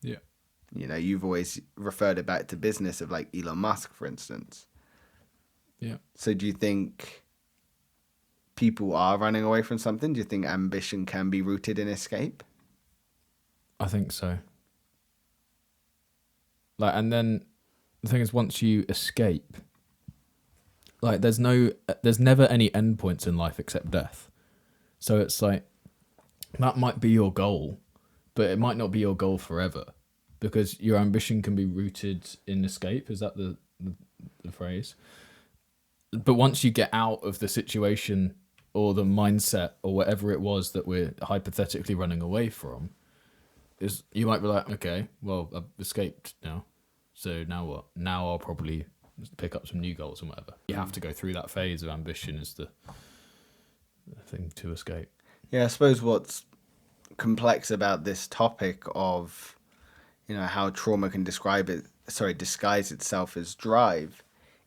Yeah. You know, you've always referred it back to business of like Elon Musk, for instance. Yeah. So do you think people are running away from something? Do you think ambition can be rooted in escape? I think so. Like, and then the thing is, once you escape, like, there's never any endpoints in life except death. So it's like, that might be your goal, but it might not be your goal forever, because your ambition can be rooted in escape. Is that the phrase? But once you get out of the situation or the mindset or whatever it was that we're hypothetically running away from, is you might be like, okay, well, I've escaped now, so now what? Now I'll probably pick up some new goals and whatever. You have to go through that phase of ambition as the thing to escape. Yeah, I suppose what's complex about this topic of, you know, how trauma can disguise itself as drive,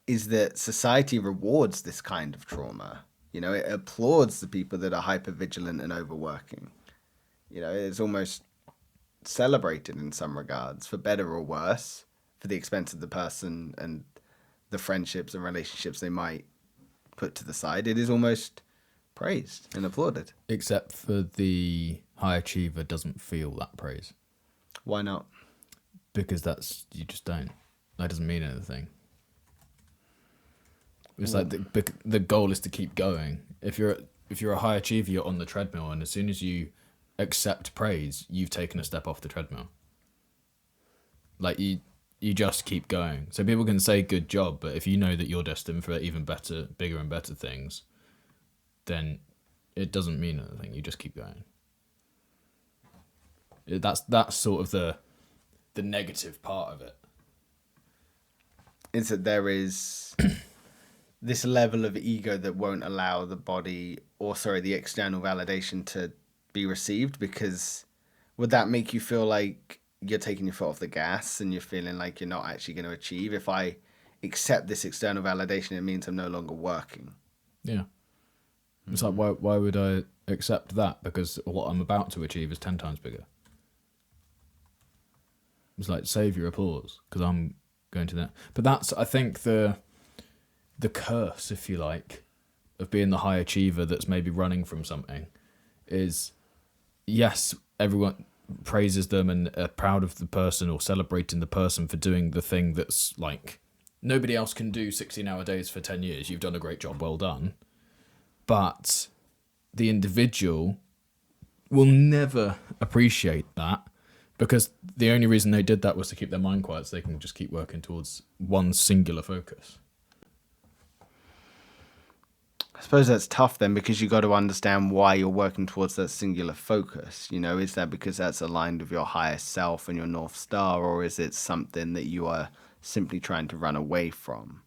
is that society rewards this kind of trauma. You know, it applauds the people that are hypervigilant and overworking. You know, it's almost celebrated in some regards, for better or worse, for the expense of the person and the friendships and relationships they might put to the side. It is almost praised and applauded. Except for the high achiever doesn't feel that praise, Why not? because you just don't. That doesn't mean anything. It's like the goal is to keep going. If you're a high achiever, you're on the treadmill, and as soon as you accept praise, you've taken a step off the treadmill. Like, you just keep going. So people can say good job, but if you know that you're destined for even better, bigger and better things, then it doesn't mean anything. You just keep going. That's sort of the negative part of it. Is that there is this level of ego that won't allow the external validation to be received, because would that make you feel like you're taking your foot off the gas and you're feeling like you're not actually going to achieve? If I accept this external validation, it means I'm no longer working. Yeah. It's like, why would I accept that? Because what I'm about to achieve is 10 times bigger. It's like, save your applause, because I'm going to that. But that's, I think, the curse, if you like, of being the high achiever that's maybe running from something is, yes, everyone praises them and are proud of the person or celebrating the person for doing the thing that's like, nobody else can do 16-hour days for 10 years. You've done a great job. Well done. But the individual will never appreciate that, because the only reason they did that was to keep their mind quiet so they can just keep working towards one singular focus. I suppose that's tough then, because you got to understand why you're working towards that singular focus. You know, is that because that's aligned with your higher self and your North Star, or is it something that you are simply trying to run away from?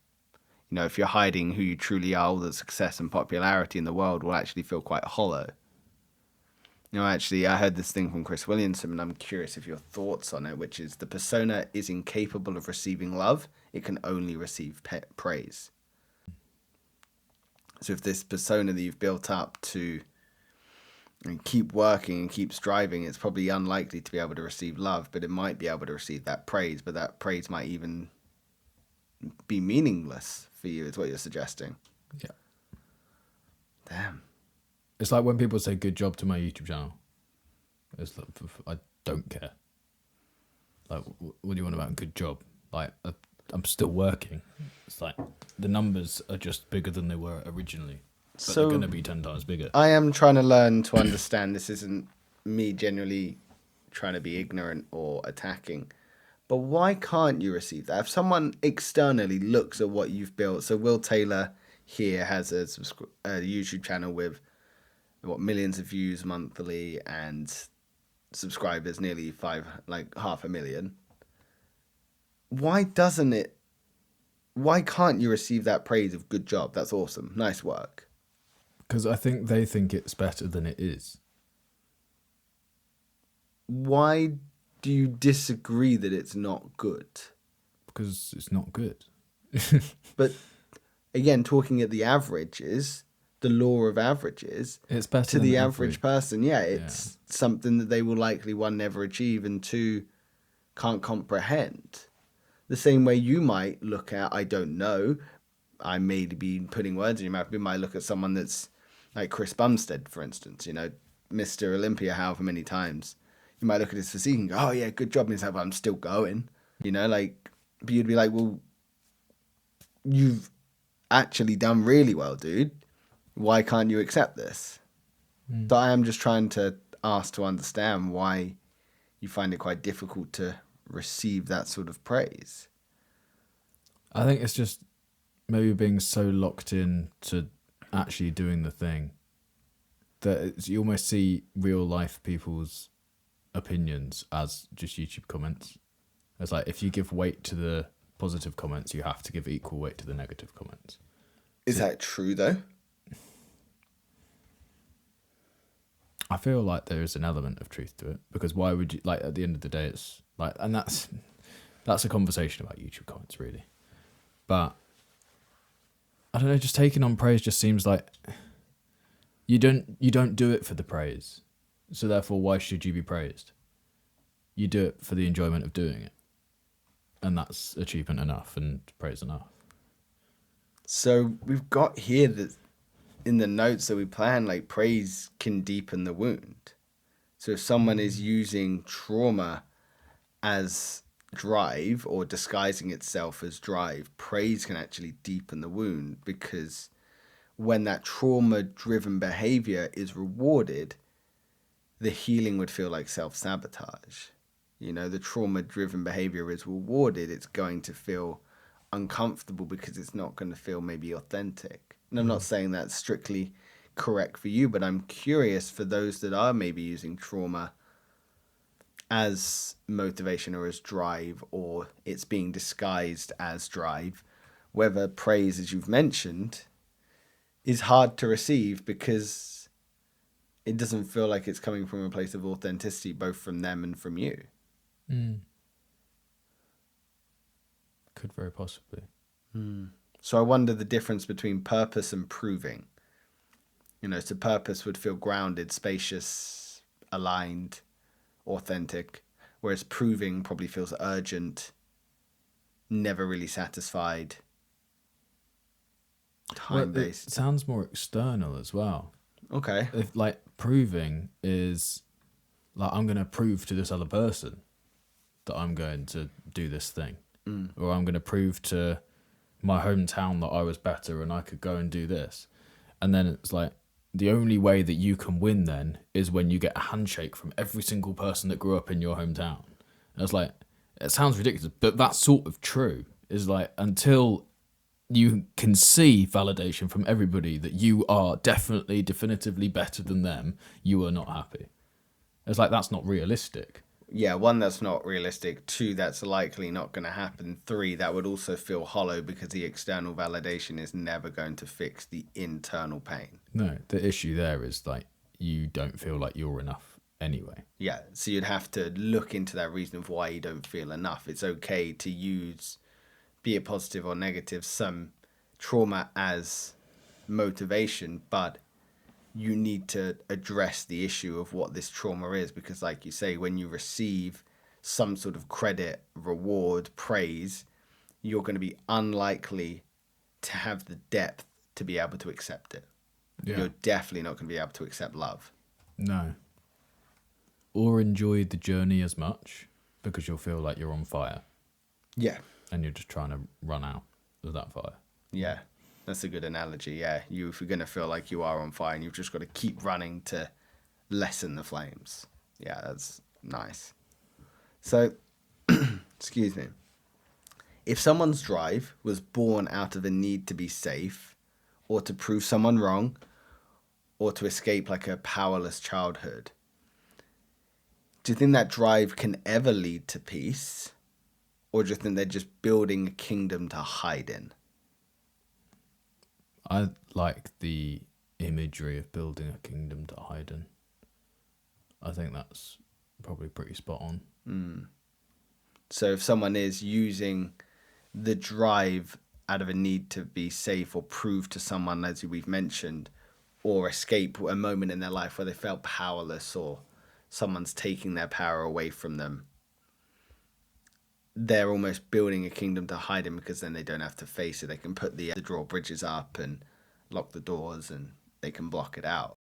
You know, if you're hiding who you truly are, all the success and popularity in the world will actually feel quite hollow. You know, actually, I heard this thing from Chris Williamson, and I'm curious of your thoughts on it, which is the persona is incapable of receiving love. It can only receive praise. So if this persona that you've built up to keep working and keep striving, it's probably unlikely to be able to receive love, but it might be able to receive that praise, but that praise might even be meaningless for you, is what you're suggesting. Yeah. Damn. It's like when people say good job to my YouTube channel. It's like, I don't care. Like, what do you want about good job? Like, I'm still working. It's like the numbers are just bigger than they were originally, but they're going to be 10 times bigger. I am trying to learn to understand. This isn't me generally trying to be ignorant or attacking, but why can't you receive that? If someone externally looks at what you've built, so Will Taylor here has a YouTube channel with millions of views monthly and subscribers nearly 500,000. Why can't you receive that praise of good job? That's awesome. Nice work. Because I think they think it's better than it is. Why do you disagree that it's not good? Because it's not good. But again, talking at the averages, the law of averages, it's better to than the average person. Yeah, it's something that they will likely, one, never achieve, and two, can't comprehend. The same way you might look at, I don't know, I may be putting words in your mouth, but you might look at someone that's like Chris Bumstead, for instance, you know, Mr. Olympia, however many times. You might look at his physique and go, oh yeah, good job. And he's like, well, I'm still going, you know, like, but you'd be like, well, you've actually done really well, dude. Why can't you accept this? So I am just trying to ask to understand why you find it quite difficult to receive that sort of praise. I think it's just maybe being so locked in to actually doing the thing that you almost see real life people's opinions as just YouTube comments. It's like if you give weight to the positive comments, you have to give equal weight to the negative comments. Is that true though? I feel like there is an element of truth to it, because why would you, like, at the end of the day, it's like, and that's a conversation about YouTube comments really, but I don't know, just taking on praise just seems like you don't do it for the praise, so therefore why should you be praised? You do it for the enjoyment of doing it, and that's achievement enough and praise enough. So we've got here that in the notes that we plan, like, praise can deepen the wound. So if someone is using trauma as drive or disguising itself as drive, praise can actually deepen the wound, because when that trauma-driven behavior is rewarded, the healing would feel like self-sabotage. You know, the trauma-driven behavior is rewarded, it's going to feel uncomfortable because it's not going to feel maybe authentic. And I'm not saying that's strictly correct for you, but I'm curious for those that are maybe using trauma as motivation or as drive, or it's being disguised as drive, whether praise, as you've mentioned, is hard to receive because it doesn't feel like it's coming from a place of authenticity, both from them and from you. Could very possibly. So I wonder the difference between purpose and proving. You know, so purpose would feel grounded, spacious, aligned, authentic, whereas proving probably feels urgent, never really satisfied, time-based. It sounds more external as well. Okay. If, like, proving is like, I'm going to prove to this other person that I'm going to do this thing, or I'm going to prove to my hometown that I was better and I could go and do this. And then it's like, the only way that you can win then is when you get a handshake from every single person that grew up in your hometown. And it's like, it sounds ridiculous, but that's sort of true. Is like, until you can see validation from everybody that you are definitely, definitively better than them, you are not happy. It's like, that's not realistic. Yeah, one, that's not realistic. Two, that's likely not going to happen. Three, that would also feel hollow because the external validation is never going to fix the internal pain. No, the issue there is like, you don't feel like you're enough anyway. Yeah, so you'd have to look into that reason of why you don't feel enough. It's okay to use, be it positive or negative, some trauma as motivation, but you need to address the issue of what this trauma is, because like you say, when you receive some sort of credit, reward, praise, you're going to be unlikely to have the depth to be able to accept it. Yeah. You're definitely not going to be able to accept love. No. Or enjoy the journey as much, because you'll feel like you're on fire Yeah. and you're just trying to run out of that fire. Yeah. That's a good analogy. Yeah. If you're going to feel like you are on fire, and you've just got to keep running to lessen the flames. Yeah, that's nice. So, excuse me. If someone's drive was born out of a need to be safe, or to prove someone wrong, or to escape like a powerless childhood, do you think that drive can ever lead to peace? Or do you think they're just building a kingdom to hide in? I like the imagery of building a kingdom to hide in. I think that's probably pretty spot on. So if someone is using the drive out of a need to be safe or prove to someone, as we've mentioned, or escape a moment in their life where they felt powerless or someone's taking their power away from them, they're almost building a kingdom to hide in, because then they don't have to face it. They can put the drawbridges up and lock the doors, and they can block it out.